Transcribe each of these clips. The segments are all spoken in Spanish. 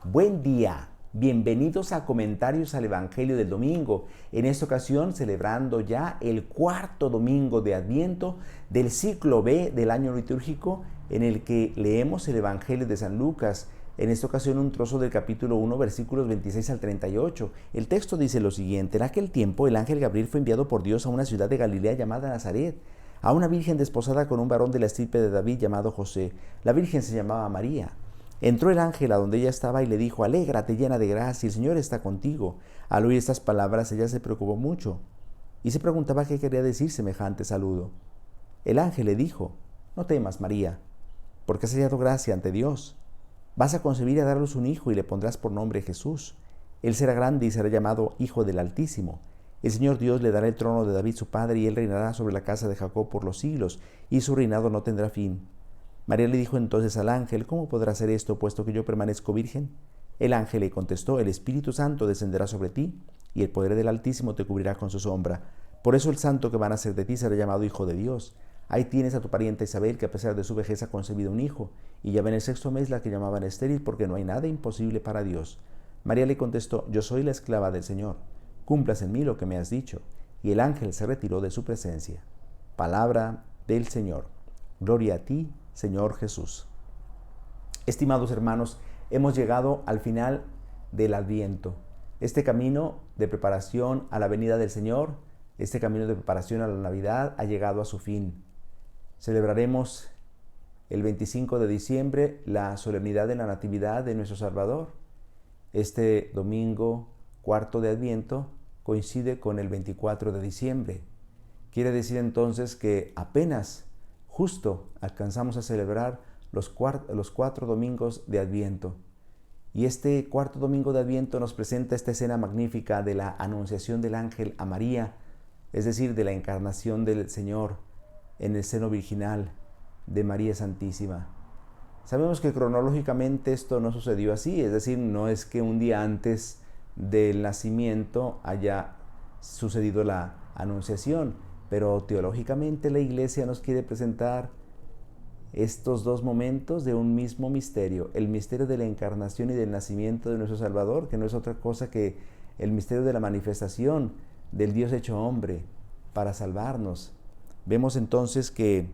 Buen día, bienvenidos a Comentarios al Evangelio del Domingo. En esta ocasión celebrando ya el cuarto domingo de Adviento del ciclo B del año litúrgico, en el que leemos el Evangelio de San Lucas. En esta ocasión un trozo del capítulo 1, versículos 26 al 38. El texto dice lo siguiente: en aquel tiempo el ángel Gabriel fue enviado por Dios a una ciudad de Galilea llamada Nazaret, a una virgen desposada con un varón de la estirpe de David llamado José. La virgen se llamaba María. Entró el ángel a donde ella estaba y le dijo: alégrate, llena de gracia, el Señor está contigo. Al oír estas palabras ella se preocupó mucho y se preguntaba qué quería decir semejante saludo. El ángel le dijo: no temas, María, porque has hallado gracia ante Dios. Vas a concebir y a dar a luz un hijo y le pondrás por nombre Jesús. Él será grande y será llamado Hijo del Altísimo. El Señor Dios le dará el trono de David su padre, y él reinará sobre la casa de Jacob por los siglos, y su reinado no tendrá fin. María le dijo entonces al ángel: ¿cómo podrá ser esto, puesto que yo permanezco virgen? El ángel le contestó: el Espíritu Santo descenderá sobre ti, y el poder del Altísimo te cubrirá con su sombra. Por eso el santo que va a nacer de ti será llamado Hijo de Dios. Ahí tienes a tu parienta Isabel, que a pesar de su vejez ha concebido un hijo, y ya va en el 6º mes, la que llamaban estéril, porque no hay nada imposible para Dios. María le contestó: yo soy la esclava del Señor, cúmplase en mí lo que me has dicho. Y el ángel se retiró de su presencia. Palabra del Señor. Gloria a ti, Señor Jesús. Estimados hermanos, hemos llegado al final del Adviento. Este camino de preparación a la venida del Señor, este camino de preparación a la Navidad ha llegado a su fin. Celebraremos el 25 de diciembre la solemnidad de la Natividad de nuestro Salvador. Este domingo cuarto de Adviento coincide con el 24 de diciembre. Quiere decir entonces que apenas justo alcanzamos a celebrar los 4 domingos de Adviento. Y este cuarto domingo de Adviento nos presenta esta escena magnífica de la anunciación del ángel a María, es decir, de la encarnación del Señor en el seno virginal de María Santísima. Sabemos que cronológicamente esto no sucedió así, es decir, no es que un día antes del nacimiento haya sucedido la anunciación, pero teológicamente la Iglesia nos quiere presentar estos dos momentos de un mismo misterio: el misterio de la encarnación y del nacimiento de nuestro Salvador, que no es otra cosa que el misterio de la manifestación del Dios hecho hombre para salvarnos. Vemos entonces que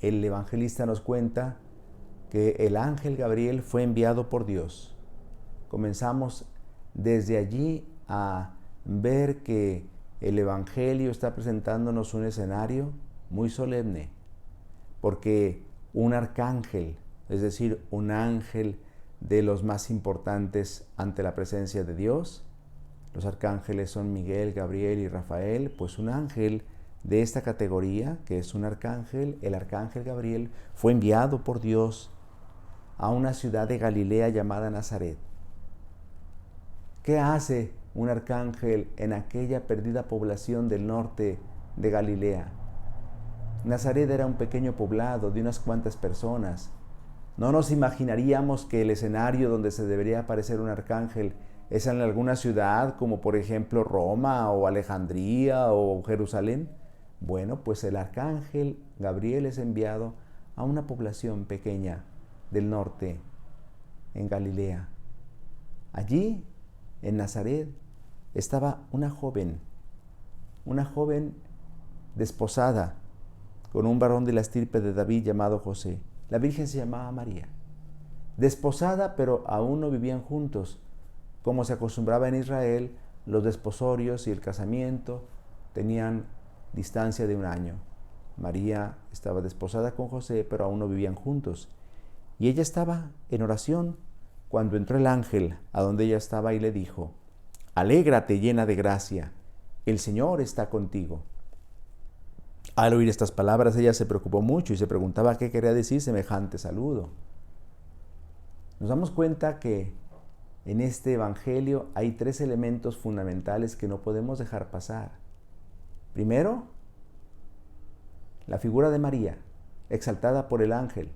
el evangelista nos cuenta que el ángel Gabriel fue enviado por Dios. Comenzamos desde allí a ver que el Evangelio está presentándonos un escenario muy solemne, porque un arcángel, es decir, un ángel de los más importantes ante la presencia de Dios, los arcángeles son Miguel, Gabriel y Rafael, pues un ángel de esta categoría, que es un arcángel, el arcángel Gabriel, fue enviado por Dios a una ciudad de Galilea llamada Nazaret. ¿Qué hace un arcángel en aquella perdida población del norte de Galilea? Nazaret era un pequeño poblado de unas cuantas personas. No nos imaginaríamos que el escenario donde se debería aparecer un arcángel es en alguna ciudad como por ejemplo Roma o Alejandría o Jerusalén. Bueno, pues el arcángel Gabriel es enviado a una población pequeña del norte, en Galilea. Allí, en Nazaret, estaba una joven desposada con un varón de la estirpe de David llamado José. La virgen se llamaba María. Desposada, pero aún no vivían juntos. Como se acostumbraba en Israel, los desposorios y el casamiento tenían distancia de 1 año. María estaba desposada con José, pero aún no vivían juntos. Y ella estaba en oración cuando entró el ángel a donde ella estaba y le dijo: alégrate, llena de gracia, el Señor está contigo. Al oír estas palabras ella se preocupó mucho y se preguntaba qué quería decir semejante saludo. Nos damos cuenta que en este evangelio hay 3 elementos fundamentales que no podemos dejar pasar. Primero, la figura de María, exaltada por el ángel.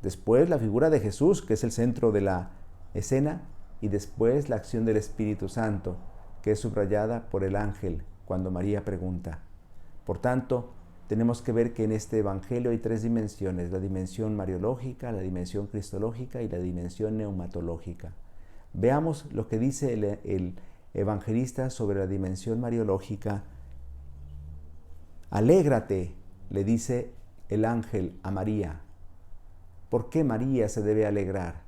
Después, la figura de Jesús, que es el centro de la escena. Y después, la acción del Espíritu Santo, que es subrayada por el ángel cuando María pregunta. Por tanto, tenemos que ver que en este Evangelio hay tres dimensiones: la dimensión mariológica, la dimensión cristológica y la dimensión neumatológica. Veamos lo que dice el evangelista sobre la dimensión mariológica. Alégrate, le dice el ángel a María. ¿Por qué María se debe alegrar?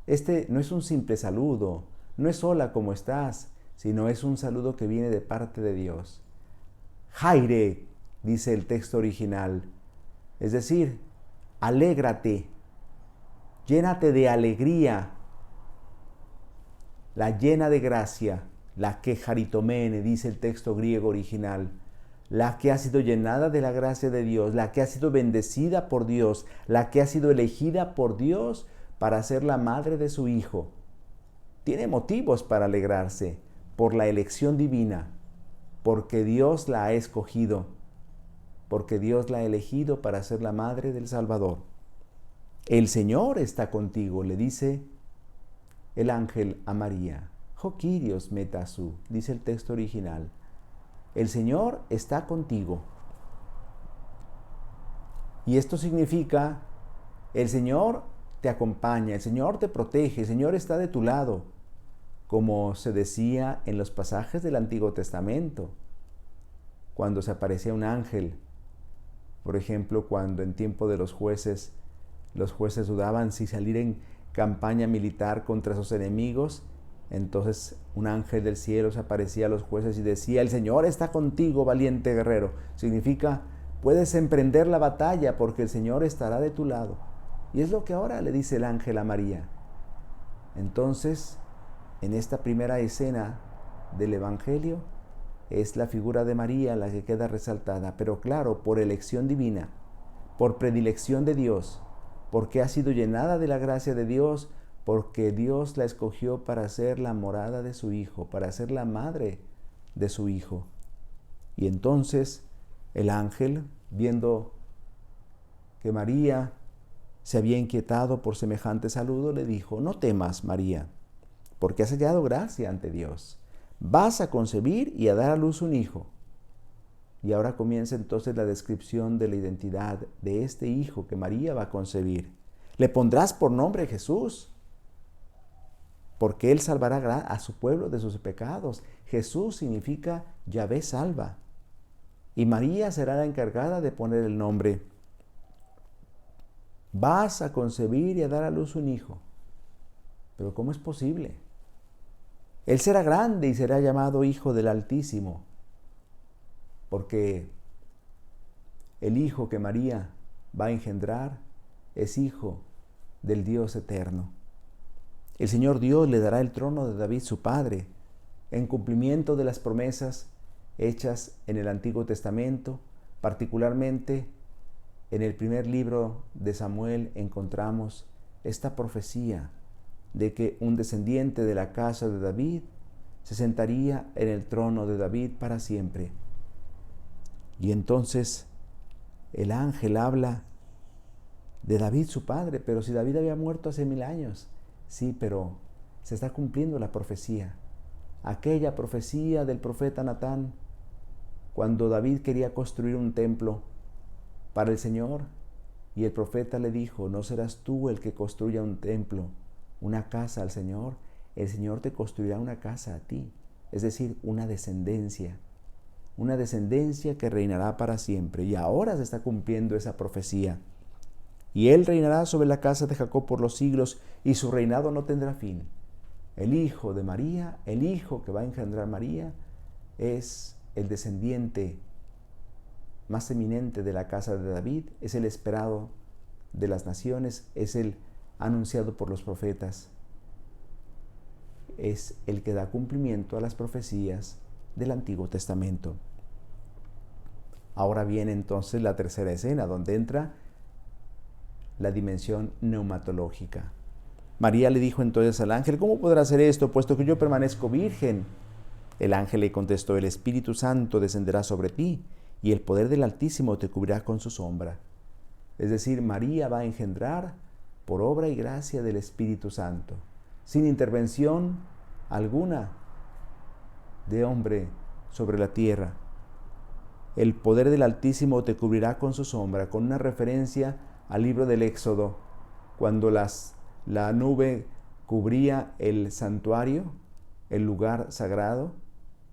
Este no es un simple saludo, no es hola, ¿cómo estás?, sino es un saludo que viene de parte de Dios. Jaire, dice el texto original, es decir, alégrate, llénate de alegría, la llena de gracia, la que jaritomene, dice el texto griego original, la que ha sido llenada de la gracia de Dios, la que ha sido bendecida por Dios, la que ha sido elegida por Dios para ser la madre de su Hijo. Tiene motivos para alegrarse por la elección divina, porque Dios la ha escogido, porque Dios la ha elegido para ser la madre del Salvador. El Señor está contigo, le dice el ángel a María. Jo Kyrios metasú, dice el texto original. El Señor está contigo. Y esto significa, el Señor te acompaña, el Señor te protege, el Señor está de tu lado, como se decía en los pasajes del Antiguo Testamento, cuando se aparecía un ángel. Por ejemplo, cuando en tiempo de los jueces dudaban si salir en campaña militar contra sus enemigos, entonces un ángel del cielo se aparecía a los jueces y decía: el Señor está contigo, valiente guerrero. Significa, puedes emprender la batalla porque el Señor estará de tu lado. Y es lo que ahora le dice el ángel a María. Entonces, en esta primera escena del Evangelio, es la figura de María la que queda resaltada, pero claro, por elección divina, por predilección de Dios, porque ha sido llenada de la gracia de Dios, porque Dios la escogió para ser la morada de su Hijo, para ser la madre de su Hijo. Y entonces el ángel, viendo que María se había inquietado por semejante saludo, le dijo: no temas, María, porque has hallado gracia ante Dios. Vas a concebir y a dar a luz un hijo. Y ahora comienza entonces la descripción de la identidad de este hijo que María va a concebir. Le pondrás por nombre Jesús, porque él salvará a su pueblo de sus pecados. Jesús significa Yahvé salva. Y María será la encargada de poner el nombre. Vas a concebir y a dar a luz un hijo. Pero ¿cómo es posible? Él será grande y será llamado Hijo del Altísimo, porque el hijo que María va a engendrar es hijo del Dios eterno. El Señor Dios le dará el trono de David su padre, en cumplimiento de las promesas hechas en el Antiguo Testamento. Particularmente en el primer libro de Samuel encontramos esta profecía de que un descendiente de la casa de David se sentaría en el trono de David para siempre. Y entonces el ángel habla de David su padre, pero si David había muerto hace 1000 años. Sí, pero se está cumpliendo la profecía. Aquella profecía del profeta Natán, cuando David quería construir un templo para el Señor, y el profeta le dijo: no serás tú el que construya un templo, una casa al Señor, el Señor te construirá una casa a ti, es decir, una descendencia que reinará para siempre. Y ahora se está cumpliendo esa profecía. Y él reinará sobre la casa de Jacob por los siglos, y su reinado no tendrá fin. El hijo de María, el hijo que va a engendrar María, es el descendiente más eminente de la casa de David, es el esperado de las naciones, es el anunciado por los profetas. Es el que da cumplimiento a las profecías del Antiguo Testamento. Ahora viene entonces la tercera escena, donde entra la dimensión neumatológica. María le dijo entonces al ángel: ¿cómo podrá hacer esto, puesto que yo permanezco virgen? El ángel le contestó: el Espíritu Santo descenderá sobre ti, y el poder del Altísimo te cubrirá con su sombra. Es decir, María va a engendrar por obra y gracia del Espíritu Santo, sin intervención alguna de hombre sobre la tierra. el poder del Altísimo te cubrirá con su sombra, con una referencia al libro del Éxodo, cuando la nube cubría el santuario, el lugar sagrado,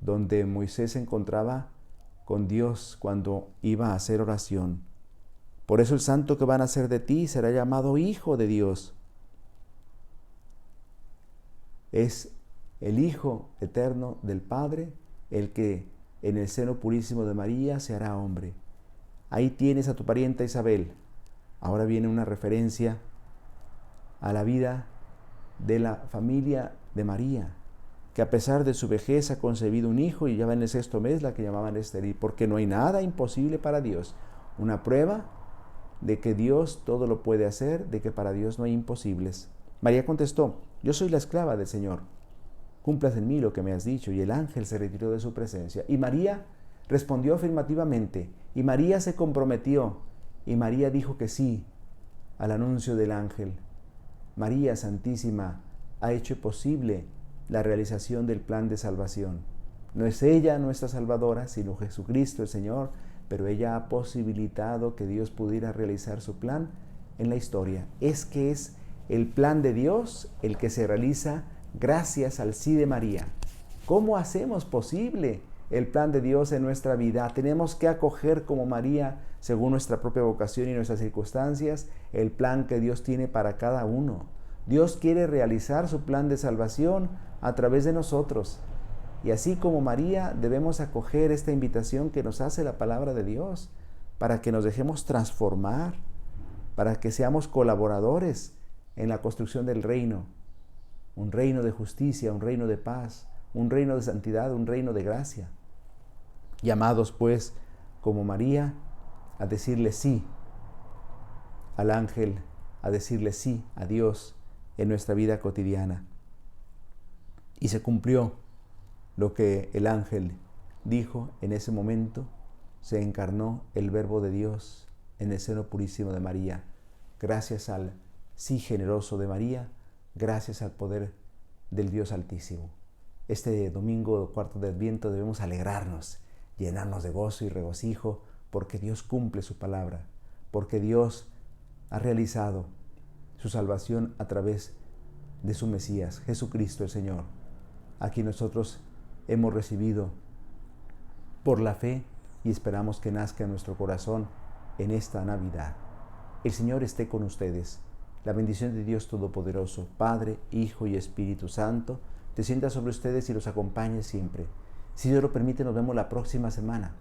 donde Moisés se encontraba con Dios cuando iba a hacer oración. Por eso el santo que va a nacer de ti será llamado Hijo de Dios. Es el Hijo eterno del Padre, el que en el seno purísimo de María se hará hombre. Ahí tienes a tu parienta Isabel. Ahora viene una referencia a la vida de la familia de María, que a pesar de su vejez ha concebido un hijo y ya va en el 6º mes, la que llamaban estéril, porque no hay nada imposible para Dios. Una prueba de que Dios todo lo puede hacer, de que para Dios no hay imposibles. María contestó: yo soy la esclava del Señor, cumplas en mí lo que me has dicho. Y el ángel se retiró de su presencia. Y María respondió afirmativamente, y María se comprometió, y María dijo que sí al anuncio del ángel. María Santísima ha hecho posible la realización del plan de salvación. No es ella nuestra Salvadora, sino Jesucristo el Señor, pero ella ha posibilitado que Dios pudiera realizar su plan en la historia. Es que es el plan de Dios el que se realiza gracias al sí de María. ¿Cómo hacemos posible el plan de Dios en nuestra vida? Tenemos que acoger como María, según nuestra propia vocación y nuestras circunstancias, el plan que Dios tiene para cada uno. Dios quiere realizar su plan de salvación a través de nosotros. Y así como María, debemos acoger esta invitación que nos hace la palabra de Dios, para que nos dejemos transformar, para que seamos colaboradores en la construcción del reino. Un reino de justicia, un reino de paz, un reino de santidad, un reino de gracia. Llamados, pues, como María, a decirle sí al ángel, a decirle sí a Dios en nuestra vida cotidiana. Y se cumplió lo que el ángel dijo en ese momento. Se encarnó el Verbo de Dios en el seno purísimo de María. Gracias al sí generoso de María, gracias al poder del Dios Altísimo. Este domingo 4 de Adviento debemos alegrarnos, llenarnos de gozo y regocijo, porque Dios cumple su palabra, porque Dios ha realizado su salvación a través de su Mesías, Jesucristo el Señor, a quien nosotros hemos recibido por la fe y esperamos que nazca en nuestro corazón en esta Navidad. El Señor esté con ustedes. La bendición de Dios Todopoderoso, Padre, Hijo y Espíritu Santo, descienda sobre ustedes y los acompañe siempre. Si Dios lo permite, nos vemos la próxima semana.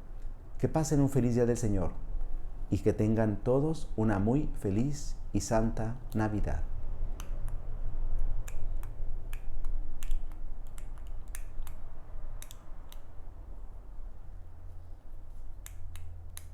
Que pasen un feliz día del Señor y que tengan todos una muy feliz y santa Navidad.